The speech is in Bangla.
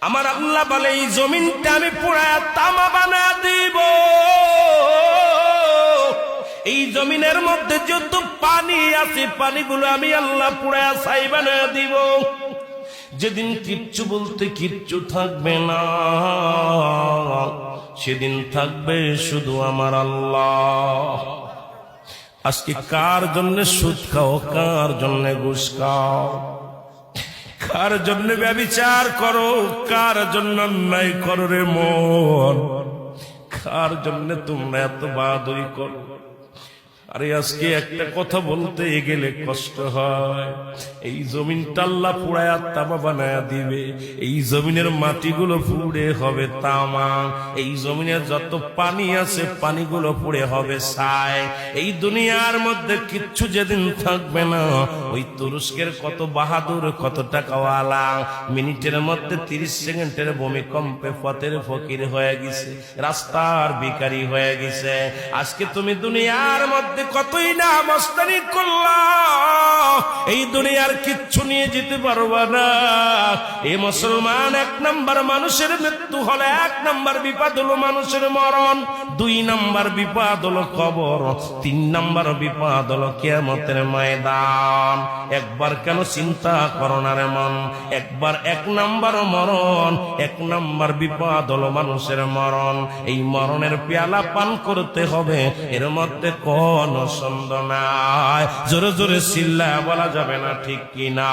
আমার আল্লাহ বলে এই জমিনটা আমি পুরায়া তামা বানা দিব। এই জমিনের মধ্যে যত পানি আছে পানিগুলো আমি আল্লাহ পুরায়া ছাই বানায়া দিব। যেদিন কিচ্ছু বলতে কিচ্ছু থাকবে না, সেদিন থাকবে শুধু আমার আল্লাহ। আজকে কার জন্য সুদ খাও, কার জন্য ঘুষ খাও, কার জন্য ব্যভিচার করো, কার জন্য অন্যায় করো রে মন, কার জন্য তোমরা এত বাহাদুরি করো। আরে আজকে একটা কথা বলতে গেলে কষ্ট হয়। এই জমিনটা আল্লাহ পুরায়া তামা বানায়া দিবে। এই জমিনের মাটিগুলো পুড়ে হবে তামা। এই জমিনের যত পানি আছে পানিগুলো পুড়ে হবে ছাই। এই দুনিয়ার মধ্যে কিচ্ছু যেদিন থাকবে না, ওই তুরস্কের কত বাহাদুর, কত টাকাওয়ালা মিনিটের মধ্যে 30 সেকেন্ডের ভূমিকম্পে পথের ফকির হয়ে গেছে, রাস্তার ভিখারি হয়ে গেছে। আজকে তুমি দুনিয়ার মধ্যে কতই না মস্তানি করলা, এই দুনিয়ার কিচ্ছু নিয়ে যেতে পারবা না। এই মুসলমান, 1 নাম্বার মানুষের মৃত্যু হলে 1 নাম্বার বিপদ হলো মানুষের মরণ, 2 নাম্বার বিপদ হলো কবর, 3 নাম্বার বিপদ হলো কিয়ামতের ময়দান। একবার কেন চিন্তা করো না রে মন, একবার 1 নাম্বার মরণ, 1 নাম্বার বিপদ হলো মানুষের মরণ। এই মরণের পেয়ালা পান করতে হবে, এর মধ্যে কোন সন্দেহ নাই। জোরে জোরে চিল্লায়া বলা যাবে না, ঠিক কিনা?